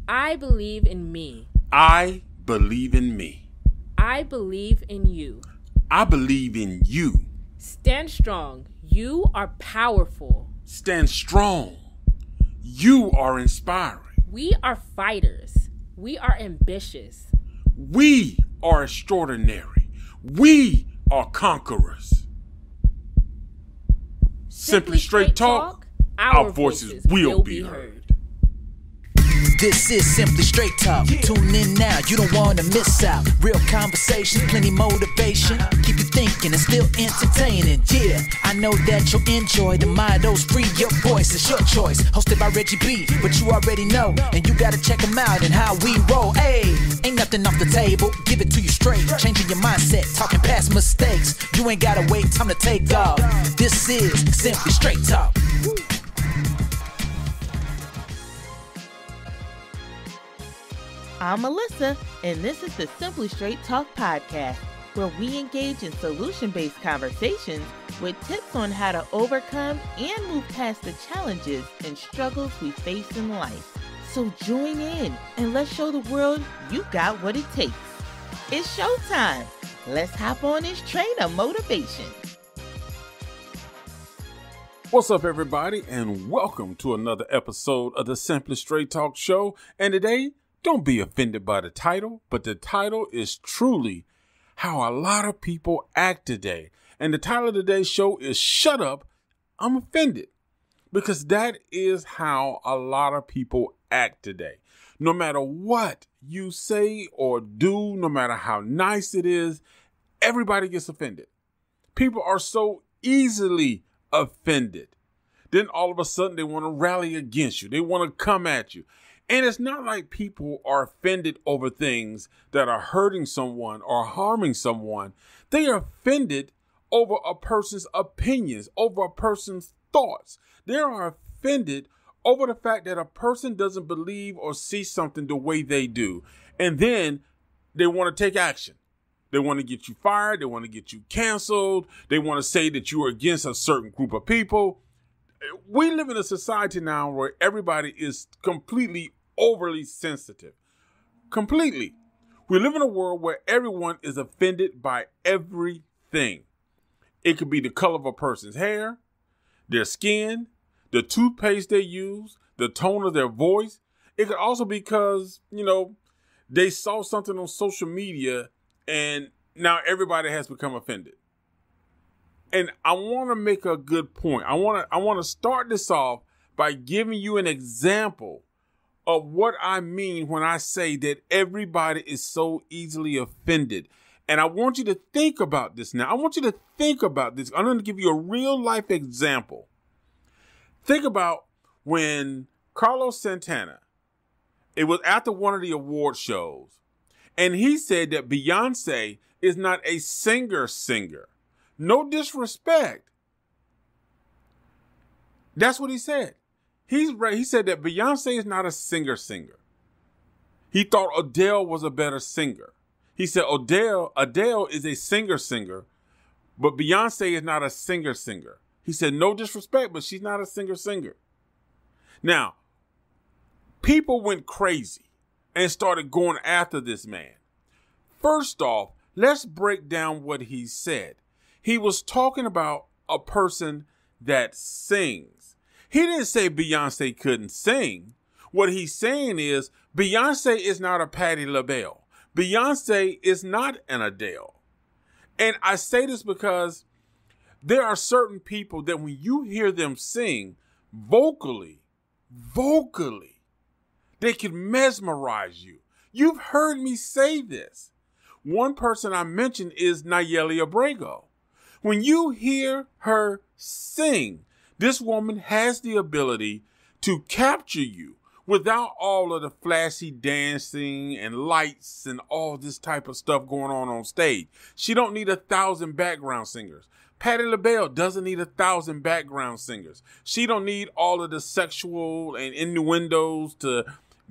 I believe in me. I believe in me. I believe in you. I believe in you. Stand strong. You are powerful. Stand strong. You are inspiring. We are fighters. We are ambitious. We are extraordinary. We are conquerors. Simply straight talk, our voices will be heard. This is Simply Straight Talk. Tune in now, you don't want to miss out. Real conversation, plenty motivation. Keep you thinking and still entertaining. Yeah, I know that you'll enjoy the mottos. Free your voice, it's your choice. Hosted by Reggie B, but you already know. And you gotta check them out and how we roll. Hey, ain't nothing off the table, give it to you straight. Changing your mindset, talking past mistakes. You ain't gotta wait, time to take off. This is Simply Straight Talk. I'm Melissa, and this is the Simply Straight Talk podcast, where we engage in solution-based conversations with tips on how to overcome and move past the challenges and struggles we face in life. So join in, and let's show the world you got what it takes. It's showtime. Let's hop on this train of motivation. What's up, everybody, and welcome to another episode of the Simply Straight Talk show. And today, don't be offended by the title, but the title is truly how a lot of people act today. And the title of today's show is Shut Up, I'm Offended. Because that is how a lot of people act today. No matter what you say or do, no matter how nice it is, everybody gets offended. People are so easily offended. Then all of a sudden they want to rally against you. They want to come at you. And it's not like people are offended over things that are hurting someone or harming someone. They are offended over a person's opinions, over a person's thoughts. They are offended over the fact that a person doesn't believe or see something the way they do. And then they want to take action. They want to get you fired. They want to get you canceled. They want to say that you are against a certain group of people. We live in a society now where everybody is completely overly sensitive. Completely. We live in a world where everyone is offended by everything. It could be the color of a person's hair, their skin, the toothpaste they use, the tone of their voice. It could also be because, they saw something on social media and now everybody has become offended. And I want to make a good point. I want to start this off by giving you an example of what I mean when I say that everybody is so easily offended. And I want you to think about this now. I want you to think about this. I'm going to give you a real life example. Think about when Carlos Santana, it was after one of the award shows, and he said that Beyonce is not a singer. No disrespect. That's what he said. He's right. He said that Beyonce is not a singer. He thought Adele was a better singer. He said Adele is a singer, but Beyonce is not a singer. He said no disrespect, but she's not a singer. Now, people went crazy and started going after this man. First off, let's break down what he said. He was talking about a person that sings. He didn't say Beyonce couldn't sing. What he's saying is Beyonce is not a Patti LaBelle. Beyonce is not an Adele. And I say this because there are certain people that when you hear them sing vocally, they can mesmerize you. You've heard me say this. One person I mentioned is Nayeli Abrego. When you hear her sing, this woman has the ability to capture you without all of the flashy dancing and lights and all this type of stuff going on stage. She don't need 1,000 background singers. Patti LaBelle doesn't need 1,000 background singers. She don't need all of the sexual and innuendos to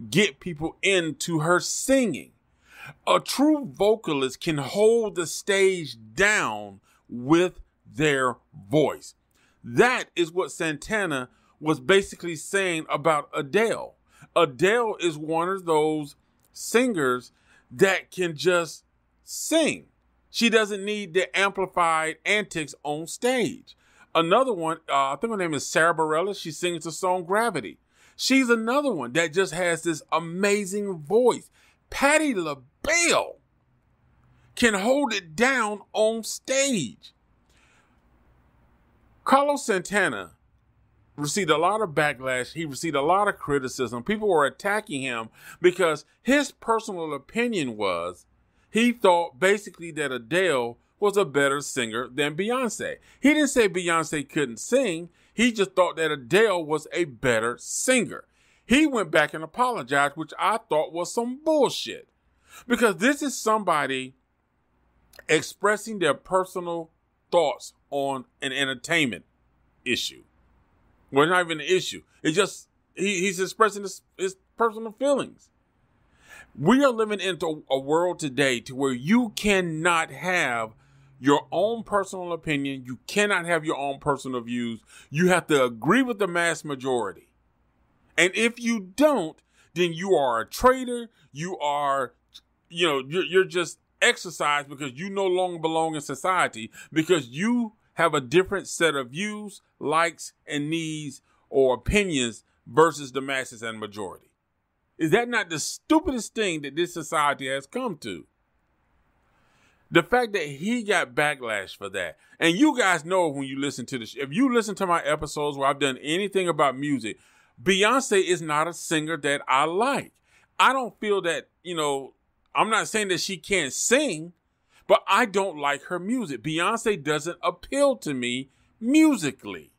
get people into her singing. A true vocalist can hold the stage down with their voice. That is what Santana was basically saying about Adele. Adele is one of those singers that can just sing. She doesn't need the amplified antics on stage. Another one, I think her name is Sarah Bareilles. She sings the song Gravity. She's another one that just has this amazing voice. Patti LaBelle can hold it down on stage. Carlos Santana received a lot of backlash. He received a lot of criticism. People were attacking him because his personal opinion was he thought basically that Adele was a better singer than Beyonce. He didn't say Beyonce couldn't sing. He just thought that Adele was a better singer. He went back and apologized, which I thought was some bullshit. Because this is somebody expressing their personal thoughts on an entertainment issue. Well, not even an issue. It's just, he's expressing his personal feelings. We are living into a world today to where you cannot have your own personal opinion. You cannot have your own personal views. You have to agree with the mass majority. And if you don't, then you are a traitor. You are, you're just exercised because you no longer belong in society because you have a different set of views, likes, and needs or opinions versus the masses and majority. Is that not the stupidest thing that this society has come to? The fact that he got backlash for that. And you guys know when you listen to this, if you listen to my episodes where I've done anything about music, Beyonce is not a singer that I like. I don't feel that, I'm not saying that she can't sing, but I don't like her music. Beyonce doesn't appeal to me musically.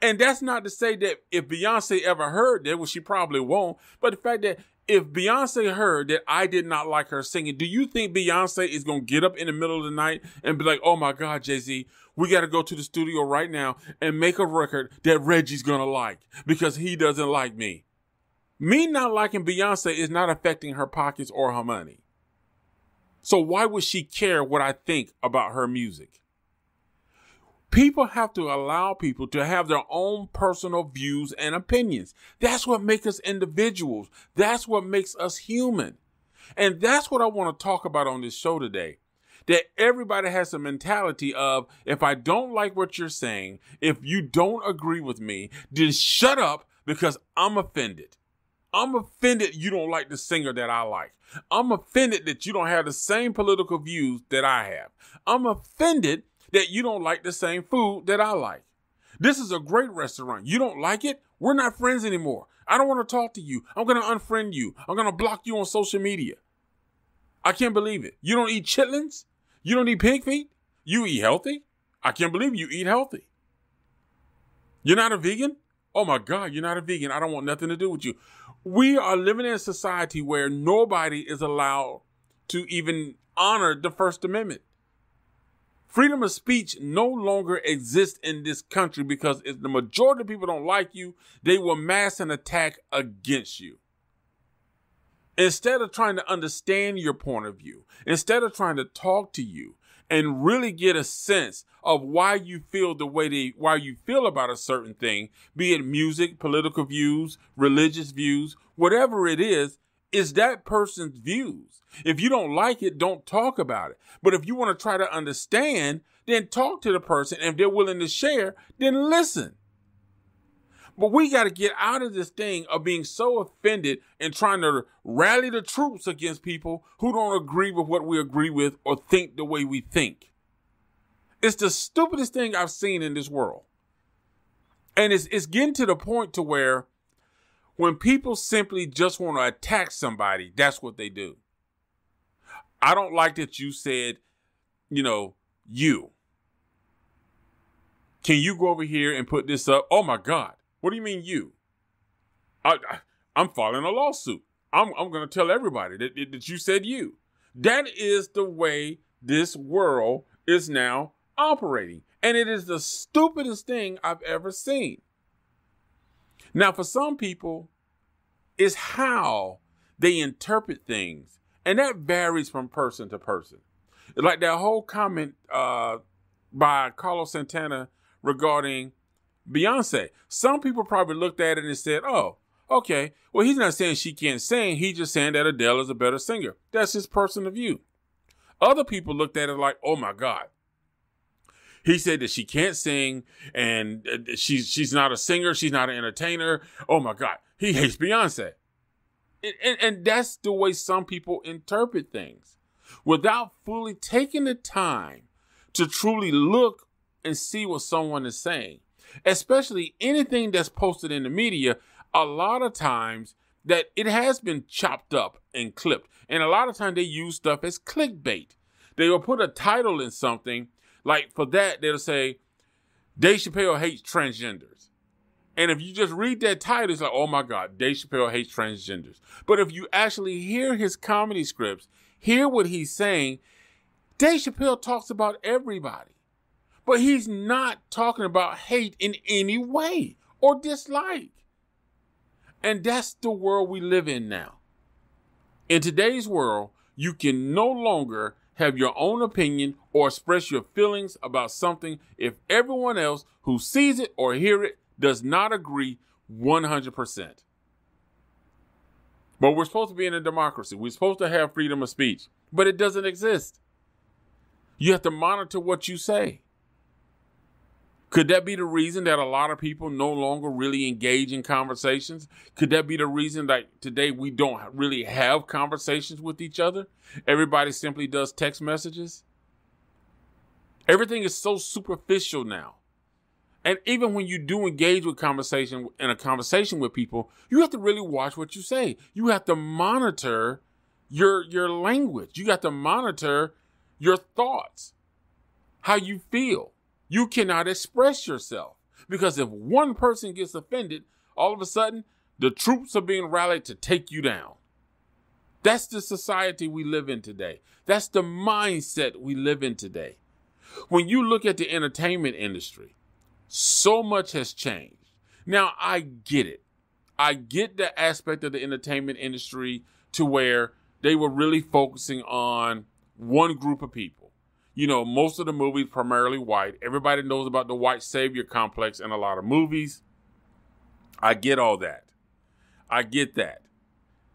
And that's not to say that if Beyonce ever heard that, well, she probably won't. But the fact that if Beyonce heard that I did not like her singing, do you think Beyonce is going to get up in the middle of the night and be like, oh my God, Jay-Z, we got to go to the studio right now and make a record that Reggie's going to like because he doesn't like me? Me not liking Beyonce is not affecting her pockets or her money. So why would she care what I think about her music? People have to allow people to have their own personal views and opinions. That's what makes us individuals. That's what makes us human. And that's what I want to talk about on this show today. That everybody has a mentality of, if I don't like what you're saying, if you don't agree with me, then shut up because I'm offended. I'm offended you don't like the singer that I like. I'm offended that you don't have the same political views that I have. I'm offended that you don't like the same food that I like. This is a great restaurant. You don't like it? We're not friends anymore. I don't want to talk to you. I'm going to unfriend you. I'm going to block you on social media. I can't believe it. You don't eat chitlins? You don't eat pig feet? You eat healthy? I can't believe you eat healthy. You're not a vegan? Oh my God, you're not a vegan. I don't want nothing to do with you. We are living in a society where nobody is allowed to even honor the First Amendment. Freedom of speech no longer exists in this country because if the majority of people don't like you, they will mass an attack against you. Instead of trying to understand your point of view, instead of trying to talk to you and really get a sense of why you feel the way why you feel about a certain thing, be it music, political views, religious views, whatever it is that person's views. If you don't like it, don't talk about it. But if you want to try to understand, then talk to the person. And if they're willing to share, then listen. But we got to get out of this thing of being so offended and trying to rally the troops against people who don't agree with what we agree with or think the way we think. It's the stupidest thing I've seen in this world. And it's getting to the point to where when people simply just want to attack somebody, that's what they do. I don't like that you said, you. Can you go over here and put this up? Oh my God. What do you mean you? I'm filing a lawsuit. I'm going to tell everybody that you said you. That is the way this world is now operating. And it is the stupidest thing I've ever seen. Now, for some people, it's how they interpret things. And that varies from person to person. Like that whole comment by Carlos Santana regarding Beyonce. Some people probably looked at it and said, oh, Okay, well, he's not saying she can't sing. He's just saying that Adele is a better singer. That's his personal view. Other people looked at it like, oh my God. He said that she can't sing and she's not a singer. She's not an entertainer. Oh my God. He hates Beyonce. And that's the way some people interpret things without fully taking the time to truly look and see what someone is saying, especially anything that's posted in the media. A lot of times that it has been chopped up and clipped. And a lot of times they use stuff as clickbait. They will put a title in something. Like for that, they'll say, Dave Chappelle hates transgenders. And if you just read that title, it's like, oh my God, Dave Chappelle hates transgenders. But if you actually hear his comedy scripts, hear what he's saying, Dave Chappelle talks about everybody. But he's not talking about hate in any way or dislike. And that's the world we live in now. In today's world, you can no longer have your own opinion or express your feelings about something if everyone else who sees it or hear it does not agree 100%. But we're supposed to be in a democracy. We're supposed to have freedom of speech, but it doesn't exist. You have to monitor what you say. Could that be the reason that a lot of people no longer really engage in conversations? Could that be the reason that today we don't really have conversations with each other? Everybody simply does text messages. Everything is so superficial now. And even when you do engage with in a conversation with people, you have to really watch what you say. You have to monitor your language. You got to monitor your thoughts, how you feel. You cannot express yourself because if one person gets offended, all of a sudden the troops are being rallied to take you down. That's the society we live in today. That's the mindset we live in today. When you look at the entertainment industry, so much has changed. Now, I get it. I get the aspect of the entertainment industry to where they were really focusing on one group of people. You know, most of the movies primarily white. Everybody knows about the white savior complex in a lot of movies. I get all that. I get that.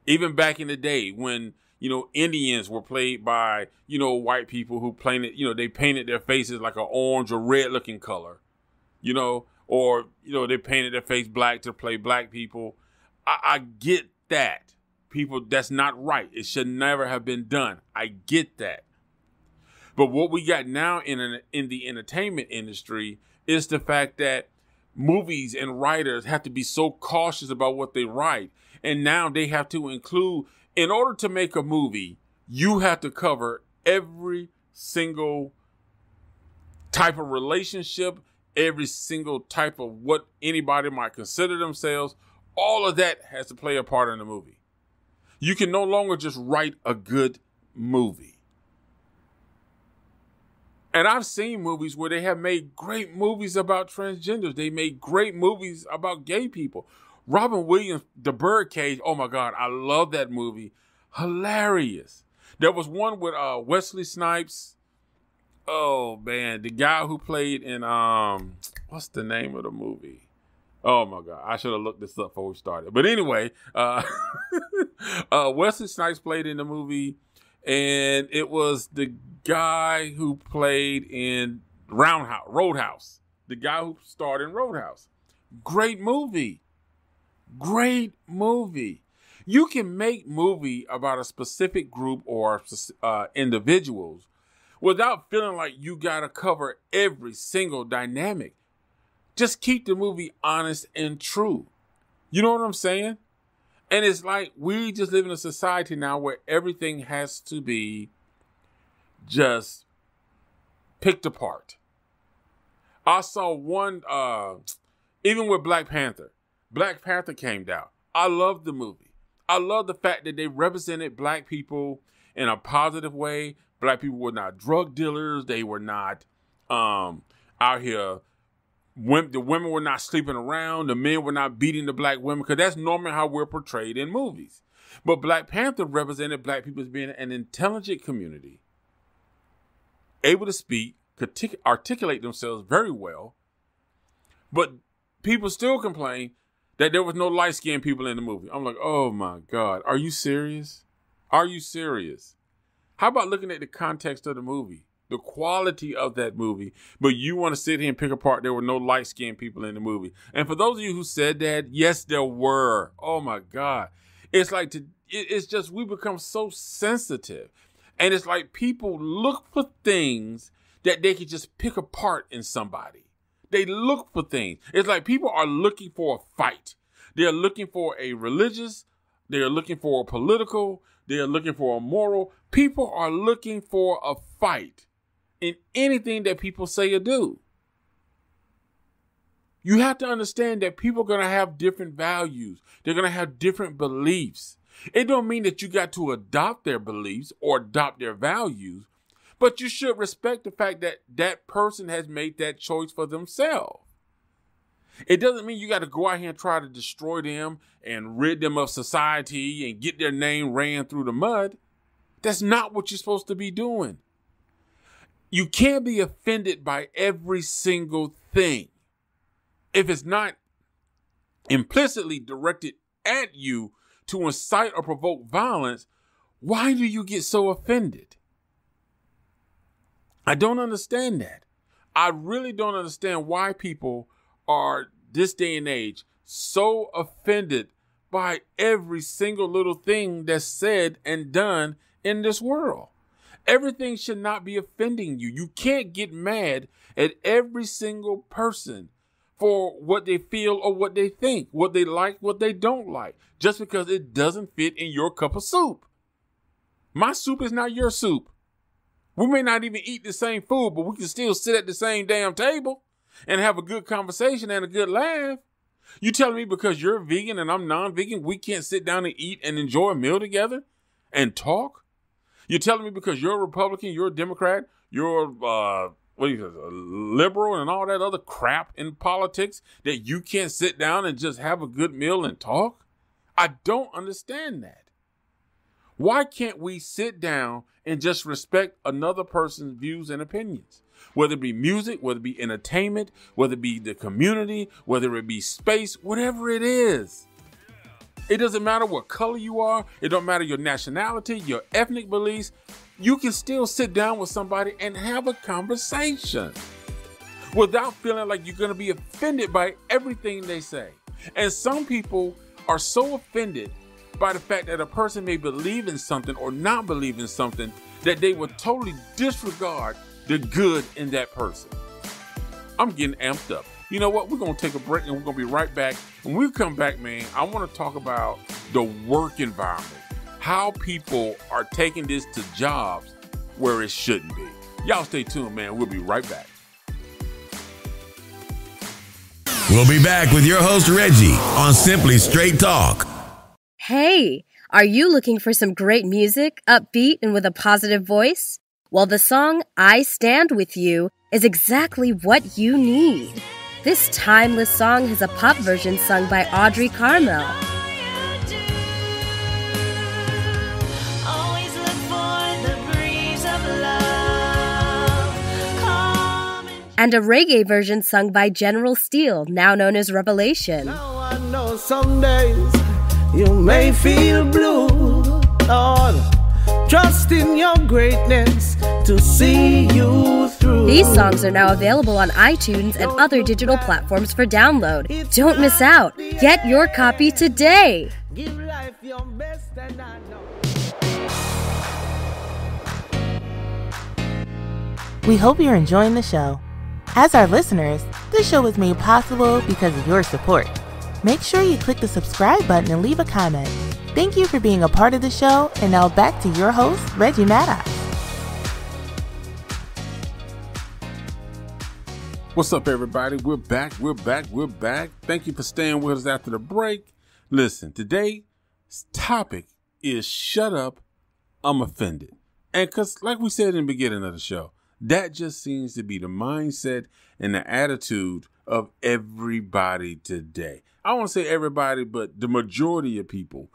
Even back in the day when, Indians were played by, white people who painted, they painted their faces like an orange or red looking color, or they painted their face black to play black people. I get that. People, that's not right. It should never have been done. I get that. But what we got now in the entertainment industry is the fact that movies and writers have to be so cautious about what they write. And now they have to include, in order to make a movie, you have to cover every single type of relationship, every single type of what anybody might consider themselves. All of that has to play a part in the movie. You can no longer just write a good movie. And I've seen movies where they have made great movies about transgenders. They made great movies about gay people. Robin Williams, The Birdcage, oh my God, I love that movie. Hilarious. There was one with Wesley Snipes. Oh man, the guy who played in, what's the name of the movie? Oh my God, I should have looked this up before we started. But anyway, Wesley Snipes played in the movie, and it was the guy who played in Roadhouse. The guy who starred in Roadhouse. Great movie. Great movie. You can make movie about a specific group or individuals without feeling like you got to cover every single dynamic. Just keep the movie honest and true. You know what I'm saying? And it's like we just live in a society now where everything has to be just picked apart. I saw one, even with Black Panther. Black Panther came out. I loved the movie. I love the fact that they represented black people in a positive way. Black people were not drug dealers. They were not out here. The women were not sleeping around. The men were not beating the black women, because that's normally how we're portrayed in movies. But Black Panther represented black people as being an intelligent community, able to speak, articulate themselves very well. But people still complain that there was no light-skinned people in the movie. I'm like, oh my God, are you serious? Are you serious? How about looking at the context of the movie, the quality of that movie, but you want to sit here and pick apart there were no light-skinned people in the movie? And for those of you who said that, yes, there were. Oh my God. It's like, it's just, we become so sensitive. And it's like people look for things that they can just pick apart in somebody. They look for things. It's like people are looking for a fight. They're looking for a religious. They're looking for a political. They're looking for a moral. People are looking for a fight in anything that people say or do. You have to understand that people are going to have different values. They're going to have different beliefs. It don't mean that you got to adopt their beliefs or adopt their values, but you should respect the fact that that person has made that choice for themselves. It doesn't mean you got to go out here and try to destroy them and rid them of society and get their name ran through the mud. That's not what you're supposed to be doing. You can't be offended by every single thing. If it's not implicitly directed at you to incite or provoke violence, why do you get so offended? I don't understand that. I really don't understand why people are, this day and age, so offended by every single little thing that's said and done in this world. Everything should not be offending you. You can't get mad at every single person for what they feel or what they think, what they like, what they don't like, just because it doesn't fit in your cup of soup. My soup is not your soup. We may not even eat the same food, but we can still sit at the same damn table and have a good conversation and a good laugh. You telling me because you're vegan and I'm non-vegan, we can't sit down and eat and enjoy a meal together and talk? You're telling me because you're a Republican, you're a Democrat, you're a liberal and all that other crap in politics that you can't sit down and just have a good meal and talk? I don't understand that. Why can't we sit down and just respect another person's views and opinions? Whether it be music, whether it be entertainment, whether it be the community, whether it be space, whatever it is. It doesn't matter what color you are. It don't matter your nationality, your ethnic beliefs. You can still sit down with somebody and have a conversation without feeling like you're going to be offended by everything they say. And some people are so offended by the fact that a person may believe in something or not believe in something that they would totally disregard the good in that person. I'm getting amped up. You know what? We're going to take a break and we're going to be right back. When we come back, man, I want to talk about the work environment, how people are taking this to jobs where it shouldn't be. Y'all stay tuned, man. We'll be right back. We'll be back with your host, Reggie, on Simply Straight Talk. Hey, are you looking for some great music, upbeat and with a positive voice? Well, the song I Stand With You is exactly what you need. This timeless song has a pop version sung by Audrey Carmel. And a reggae version sung by General Steele, now known as Revelation. Now I know some days you may feel blue, Lord. Trust in your greatness to see you through. These songs are now available on iTunes and other digital platforms for download. Don't miss out. Get your copy today. Give life your best and I know. We hope you're enjoying the show. As our listeners, this show is made possible because of your support. Make sure you click the subscribe button and leave a comment. Thank you for being a part of the show, and now back to your host, Reggie Maddox. What's up, everybody? We're back. Thank you for staying with us after the break. Listen, today's topic is shut up, I'm offended. And because, like we said in the beginning of the show, that just seems to be the mindset and the attitude of everybody today. I don't want to say everybody, but the majority of people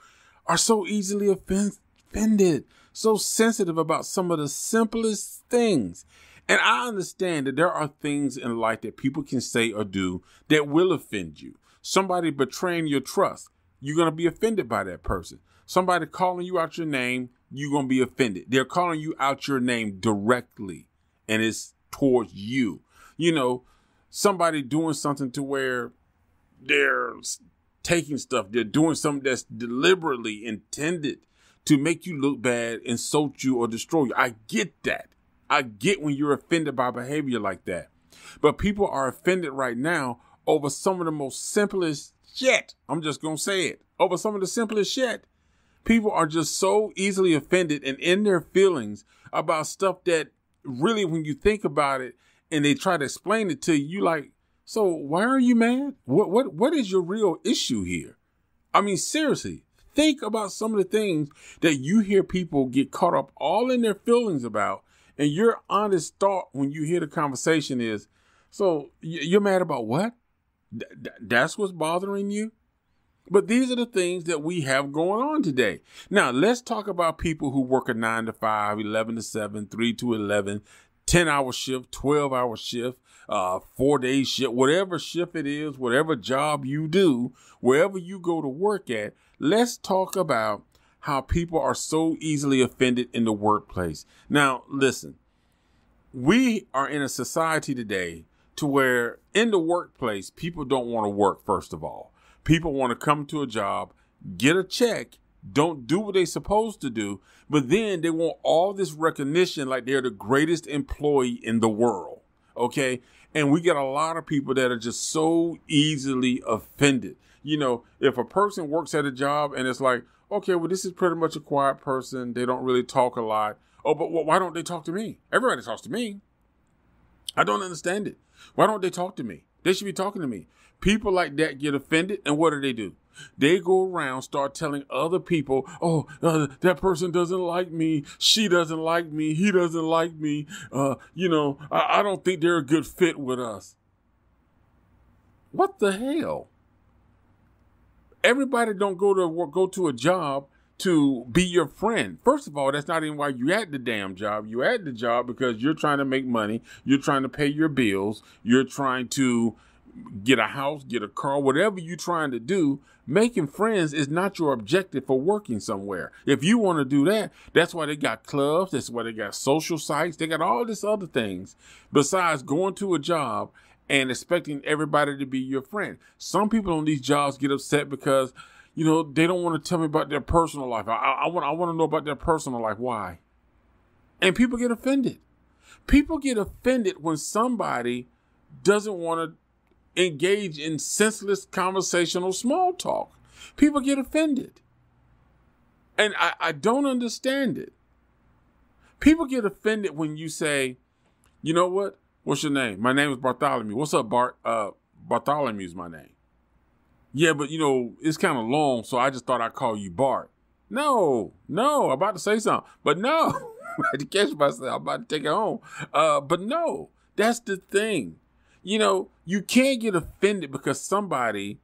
are so easily offended, so sensitive about some of the simplest things. And I understand that there are things in life that people can say or do that will offend you. somebody betraying your trust, you're going to be offended by that person. Somebody calling you out your name, you're going to be offended. They're calling you out your name directly, and it's towards you. You know, somebody doing something to where they're taking stuff, they're doing something that's deliberately intended to make you look bad, insult you, or destroy you. I get that. I get when you're offended by behavior like that. But people are offended right now over some of the most simplest shit. I'm just going to say it. Over some of the simplest shit. People are just so easily offended and in their feelings about stuff that really, when you think about it and they try to explain it to you, you like, so why are you mad? What is your real issue here? I mean, seriously, think about some of the things that you hear people get caught up all in their feelings about. And your honest thought when you hear the conversation is, so you're mad about what? That's what's bothering you? But these are the things that we have going on today. Now, let's talk about people who work a 9 to 5, 11 to 7, 3 to 11, 10-hour shift, 12-hour shift, 4-day shift, whatever shift it is, whatever job you do, wherever you go to work at. Let's talk about how people are so easily offended in the workplace. Now, listen, we are in a society today to where in the workplace, people don't want to work, first of all. People want to come to a job, get a check, don't do what they're supposed to do, but then they want all this recognition like they're the greatest employee in the world, okay? And we get a lot of people that are just so easily offended. You know, if a person works at a job and it's like, okay, well, this is pretty much a quiet person. They don't really talk a lot. Oh, but why don't they talk to me? Everybody talks to me. I don't understand it. Why don't they talk to me? They should be talking to me. People like that get offended, and what do? They go around, start telling other people, oh, that person doesn't like me. She doesn't like me. He doesn't like me. I don't think they're a good fit with us. What the hell? Everybody don't go to a job to be your friend. First of all, that's not even why you at the damn job. You at the job because you're trying to make money. You're trying to pay your bills. You're trying to get a house, get a car, whatever you're trying to do. Making friends is not your objective for working somewhere. If you want to do that, that's why they got clubs. That's why they got social sites. They got all this other things besides going to a job and expecting everybody to be your friend. Some people on these jobs get upset because, you know, they don't want to tell me about their personal life. I want to know about their personal life. Why? And people get offended. People get offended when somebody doesn't want to engage in senseless conversational small talk. People get offended. And I don't understand it. People get offended when you say, you know what? What's your name? My name is Bartholomew. What's up, Bart? Bartholomew's my name. Yeah, but, you know, it's kind of long, so I just thought I'd call you Bart. No, I'm about to say something. But no, I had to catch myself. I'm about to take it home. But no, that's the thing. You know, you can't get offended because somebody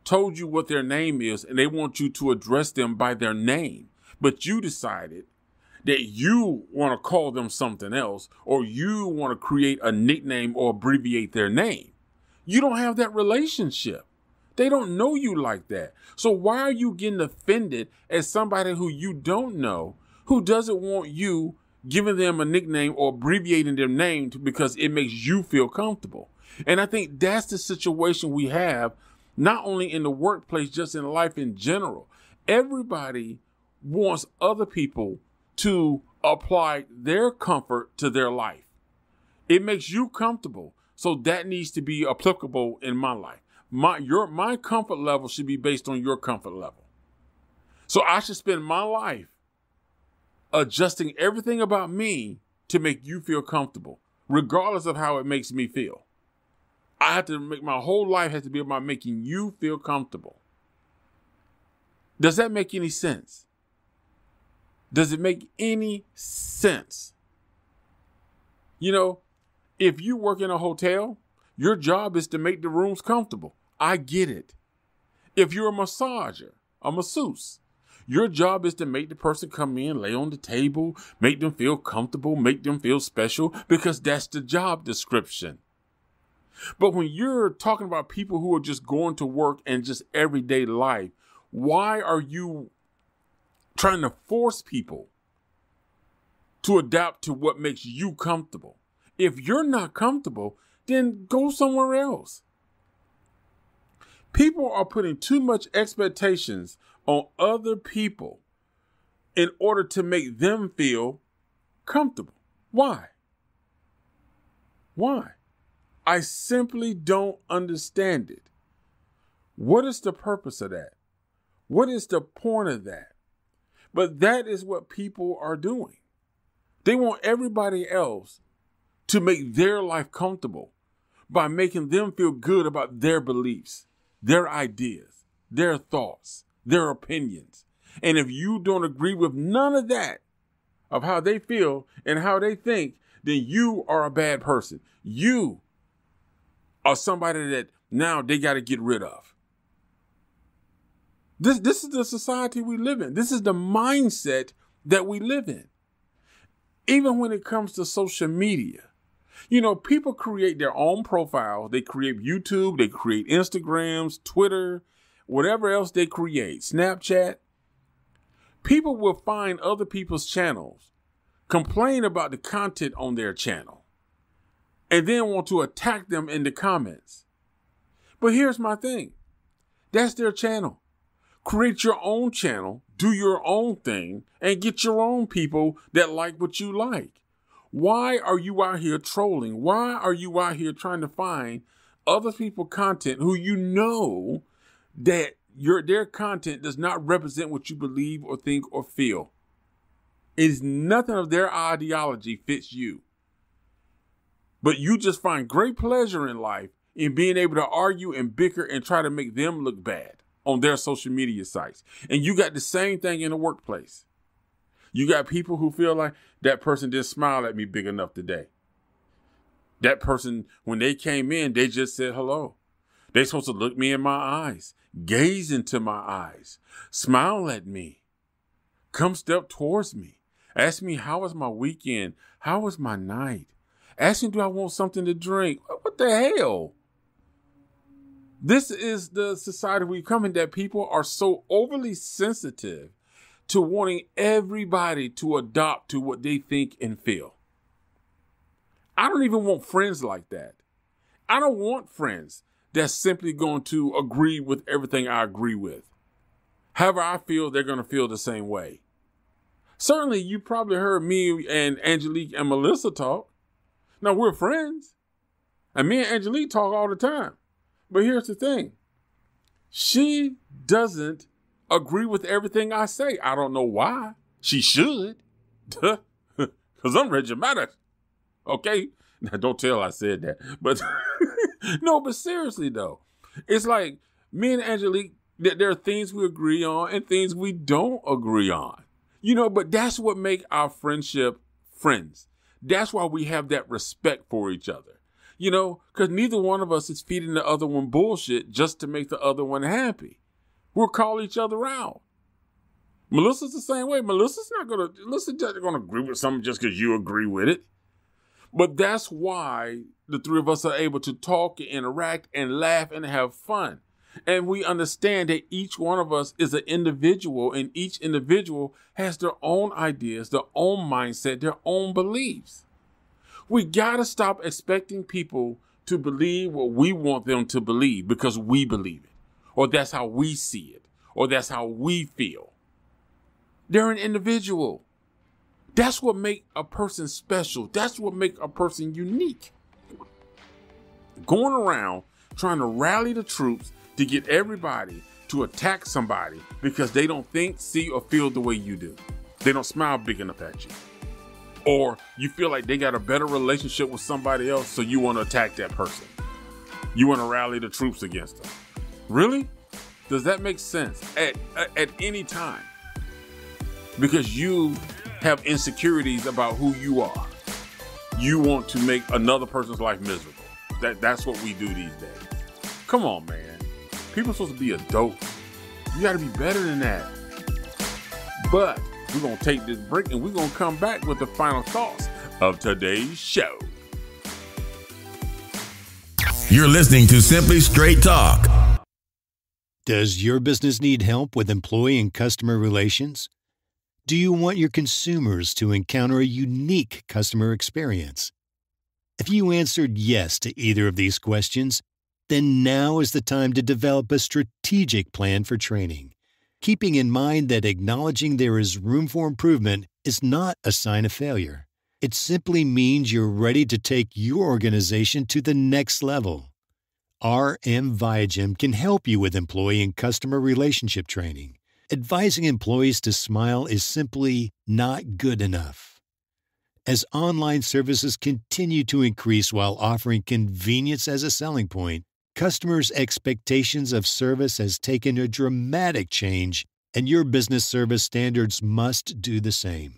told you what their name is and they want you to address them by their name. But you decided that you want to call them something else, or you want to create a nickname or abbreviate their name. You don't have that relationship. They don't know you like that. So why are you getting offended at somebody who you don't know, who doesn't want you giving them a nickname or abbreviating their name because it makes you feel comfortable? And I think that's the situation we have, not only in the workplace, just in life in general. Everybody wants other people to apply their comfort to their life. It makes you comfortable, so that needs to be applicable in my life. My comfort level should be based on your comfort level. So I should spend my life adjusting everything about me to make you feel comfortable, regardless of how it makes me feel. I have to make my whole life has to be about making you feel comfortable. Does that make any sense? Does it make any sense? You know, if you work in a hotel, your job is to make the rooms comfortable. I get it. If you're a massager, a masseuse, your job is to make the person come in, lay on the table, make them feel comfortable, make them feel special, because that's the job description. But when you're talking about people who are just going to work and just everyday life, why are you trying to force people to adapt to what makes you comfortable? If you're not comfortable, then go somewhere else. People are putting too much expectations on other people in order to make them feel comfortable. Why? Why? I simply don't understand it. What is the purpose of that? What is the point of that? But that is what people are doing. They want everybody else to make their life comfortable by making them feel good about their beliefs, their ideas, their thoughts, their opinions. And if you don't agree with none of that, of how they feel and how they think, then you are a bad person. You are somebody that now they got to get rid of. This is the society we live in. This is the mindset that we live in. Even when it comes to social media, you know, people create their own profiles. They create YouTube, they create Instagrams, Twitter, whatever else they create, Snapchat. People will find other people's channels, complain about the content on their channel, and then want to attack them in the comments. But here's my thing. That's their channel. Create your own channel, do your own thing, and get your own people that like what you like. Why are you out here trolling? Why are you out here trying to find other people's content who you know that their content does not represent what you believe or think or feel? It's nothing of their ideology fits you. But you just find great pleasure in life in being able to argue and bicker and try to make them look bad on their social media sites. And you got the same thing in the workplace. You got people who feel like that person didn't smile at me big enough today. That person, when they came in, they just said hello. They're supposed to look me in my eyes, gaze into my eyes, smile at me, come step towards me, ask me how was my weekend, how was my night, ask me do I want something to drink. What the hell? This is the society we come in, that people are so overly sensitive to wanting everybody to adopt to what they think and feel. I don't even want friends like that. I don't want friends that's simply going to agree with everything I agree with. However I feel, they're going to feel the same way. Certainly, you probably heard me and Angelique and Melissa talk. Now, we're friends. And me and Angelique talk all the time. But here's the thing. She doesn't agree with everything I say. I don't know why. She should. Because I'm Reggie Matter. Okay? Now, don't tell I said that. But no, but seriously, though. It's like me and Angelique, there are things we agree on and things we don't agree on. You know, but that's what makes our friendship friends. That's why we have that respect for each other. You know, because neither one of us is feeding the other one bullshit just to make the other one happy. We'll call each other out. Melissa's the same way. Melissa's not going to agree with something just because you agree with it. But that's why the three of us are able to talk and interact and laugh and have fun. And we understand that each one of us is an individual, and each individual has their own ideas, their own mindset, their own beliefs. We got to stop expecting people to believe what we want them to believe because we believe it, or that's how we see it, or that's how we feel. They're an individual. That's what makes a person special. That's what makes a person unique. Going around trying to rally the troops to get everybody to attack somebody because they don't think, see, or feel the way you do. They don't smile big enough at you. Or you feel like they got a better relationship with somebody else, so you want to attack that person. You want to rally the troops against them. Really? Does that make sense at any time? Because you have insecurities about who you are. You want to make another person's life miserable. That's what we do these days. Come on, man. People are supposed to be adults. You got to be better than that. But we're going to take this break and we're going to come back with the final thoughts of today's show. You're listening to Simply Straight Talk. Does your business need help with employee and customer relations? Do you want your consumers to encounter a unique customer experience? If you answered yes to either of these questions, then now is the time to develop a strategic plan for training, keeping in mind that acknowledging there is room for improvement is not a sign of failure. It simply means you're ready to take your organization to the next level. RM Viagem can help you with employee and customer relationship training. Advising employees to smile is simply not good enough. As online services continue to increase while offering convenience as a selling point, customers' expectations of service has taken a dramatic change, and your business service standards must do the same.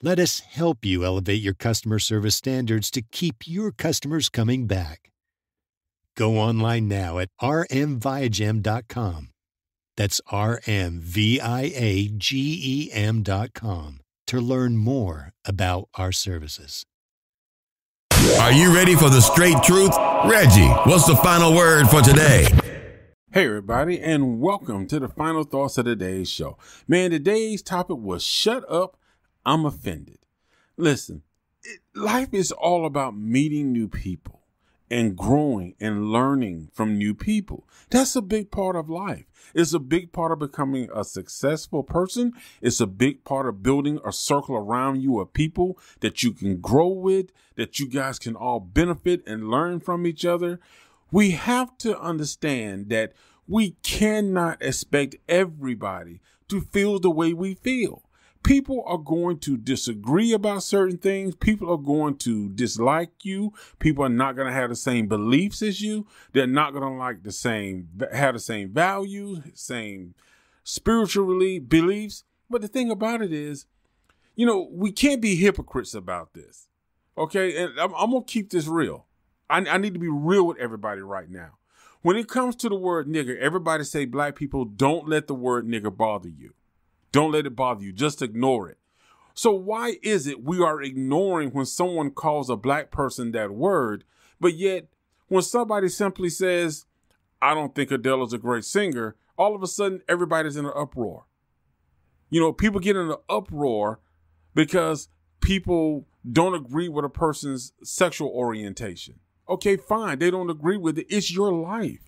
Let us help you elevate your customer service standards to keep your customers coming back. Go online now at rmviagem.com. That's rmviagem.com to learn more about our services. Are you ready for the straight truth? Reggie, what's the final word for today? Hey, everybody, and welcome to the final thoughts of today's show. Man, today's topic was Shut Up, I'm Offended. Listen, life is all about meeting new people and growing and learning from new people. That's a big part of life. It's a big part of becoming a successful person. It's a big part of building a circle around you of people that you can grow with, that you guys can all benefit and learn from each other. We have to understand that we cannot expect everybody to feel the way we feel. People are going to disagree about certain things. People are going to dislike you. People are not going to have the same beliefs as you. They're not going to have the same values, same spiritual beliefs. But the thing about it is, we can't be hypocrites about this. Okay. And I'm going to keep this real. I need to be real with everybody right now. When it comes to the word nigger, everybody say black people, don't let the word nigger bother you. Don't let it bother you. Just ignore it. So why is it we are ignoring when someone calls a black person that word, but yet when somebody simply says, I don't think Adele is a great singer, all of a sudden everybody's in an uproar. People get in an uproar because people don't agree with a person's sexual orientation. Okay, fine. They don't agree with it. It's your life.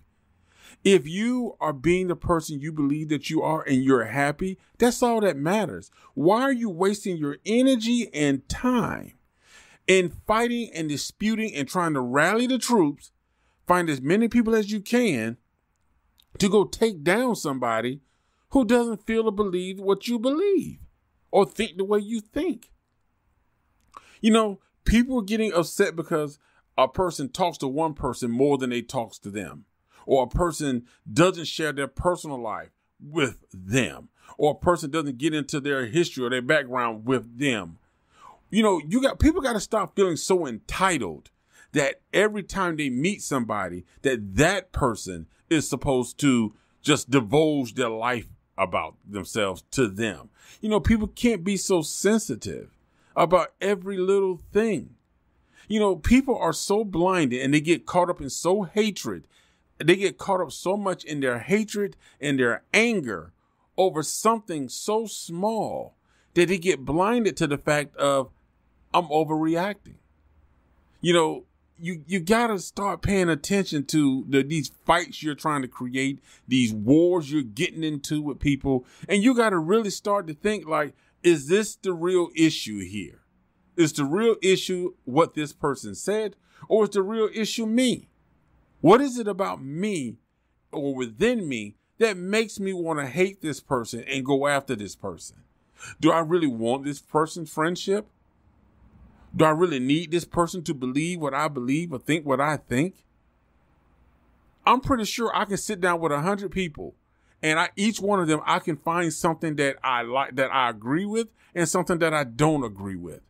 If you are being the person you believe that you are and you're happy, that's all that matters. Why are you wasting your energy and time in fighting and disputing and trying to rally the troops, find as many people as you can to go take down somebody who doesn't feel or believe what you believe or think the way you think? People are getting upset because a person talks to one person more than they talks to them. Or a person doesn't share their personal life with them, or a person doesn't get into their history or their background with them. People got to stop feeling so entitled that every time they meet somebody, that person is supposed to just divulge their life about themselves to them. People can't be so sensitive about every little thing. People are so blinded and they get caught up in so hatred. They get caught up so much in their hatred and their anger over something so small that they get blinded to the fact of, I'm overreacting. You got to start paying attention to these fights you're trying to create, these wars you're getting into with people. And you got to really start to think like, is this the real issue here? Is the real issue what this person said, or is the real issue me? What is it about me or within me that makes me want to hate this person and go after this person? Do I really want this person's friendship? Do I really need this person to believe what I believe or think what I think? I'm pretty sure I can sit down with 100 people and each one of them, I can find something that I like, that I agree with, and something that I don't agree with.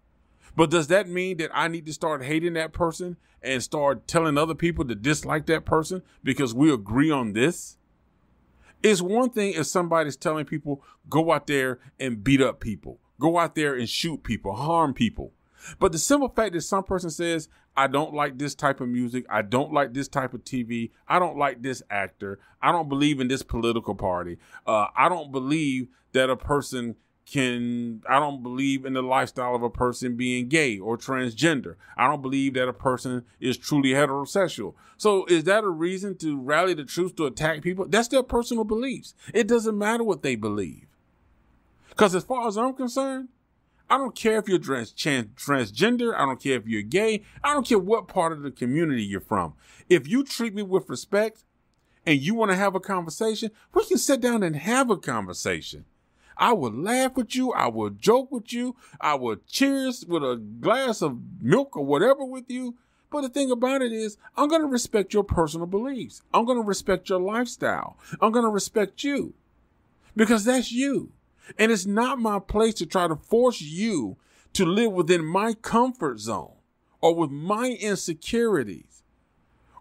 But does that mean that I need to start hating that person and start telling other people to dislike that person because we agree on this? It's one thing if somebody's telling people, go out there and beat up people, go out there and shoot people, harm people. But the simple fact that some person says, I don't like this type of music. I don't like this type of TV. I don't like this actor. I don't believe in this political party. I don't believe that a person I don't believe in the lifestyle of a person being gay or transgender. I don't believe that a person is truly heterosexual. So is that a reason to rally the troops to attack people? That's their personal beliefs. It doesn't matter what they believe. Because as far as I'm concerned, I don't care if you're transgender. I don't care if you're gay. I don't care what part of the community you're from. If you treat me with respect and you want to have a conversation, we can sit down and have a conversation. I will laugh with you. I will joke with you. I will cheers with a glass of milk or whatever with you. But the thing about it is, I'm going to respect your personal beliefs. I'm going to respect your lifestyle. I'm going to respect you because that's you. And it's not my place to try to force you to live within my comfort zone or with my insecurities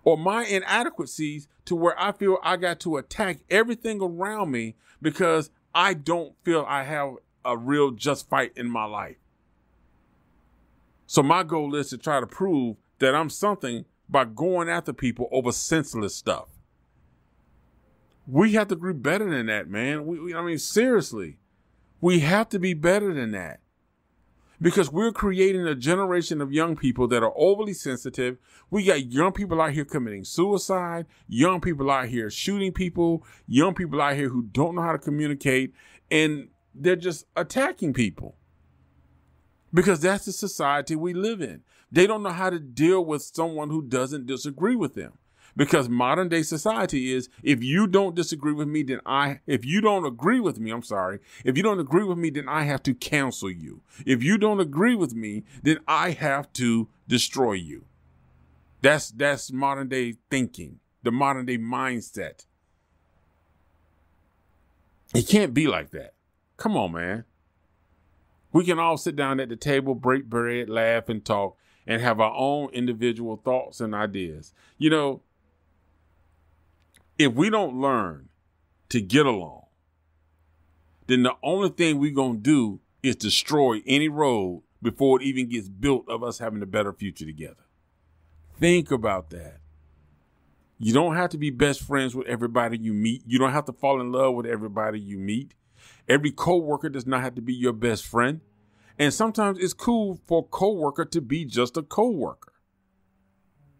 or my inadequacies to where I feel I got to attack everything around me because I don't feel I have a real just fight in my life. So my goal is to try to prove that I'm something by going after people over senseless stuff. We have to be better than that, man. I mean, seriously, we have to be better than that because we're creating a generation of young people that are overly sensitive. We got young people out here committing suicide, young people out here shooting people, young people out here who don't know how to communicate, and they're just attacking people because that's the society we live in. They don't know how to deal with someone who doesn't disagree with them. Because modern day society is, if you don't disagree with me, if you don't agree with me, then I have to cancel you. If you don't agree with me, then I have to destroy you. That's modern day thinking, the modern day mindset. It can't be like that. Come on, man. We can all sit down at the table, break bread, laugh, and talk, and have our own individual thoughts and ideas. You know, if we don't learn to get along, then the only thing we're going to do is destroy any road before it even gets built of us having a better future together. Think about that. You don't have to be best friends with everybody you meet. You don't have to fall in love with everybody you meet. Every coworker does not have to be your best friend. And sometimes it's cool for a coworker to be just a coworker.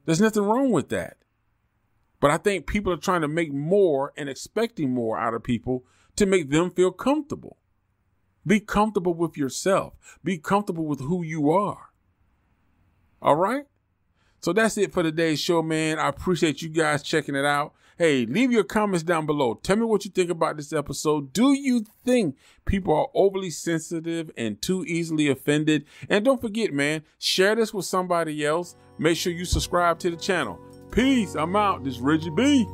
There's nothing wrong with that. But I think people are trying to make more and expecting more out of people to make them feel comfortable. Be comfortable with yourself. Be comfortable with who you are. All right? So that's it for today's show, man. I appreciate you guys checking it out. Hey, leave your comments down below. Tell me what you think about this episode. Do you think people are overly sensitive and too easily offended? And don't forget, man, share this with somebody else. Make sure you subscribe to the channel. Peace. I'm out. This is Reggie B.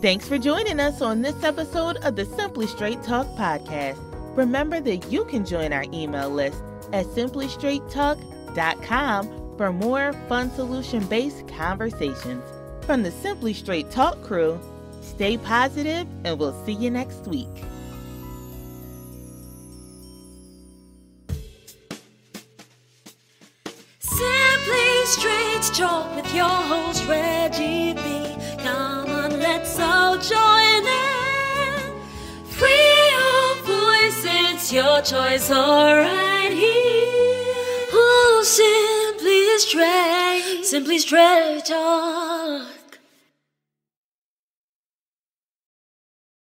Thanks for joining us on this episode of the Simply Straight Talk podcast. Remember that you can join our email list at simplystraighttalk.com for more fun solution-based conversations. From the Simply Straight Talk crew, stay positive and we'll see you next week. Simply Straight Talk with your host Reggie B. Come on, let's all join in. Free your voice, it's your choice, all right here. Ooh, Simply Straight Talk.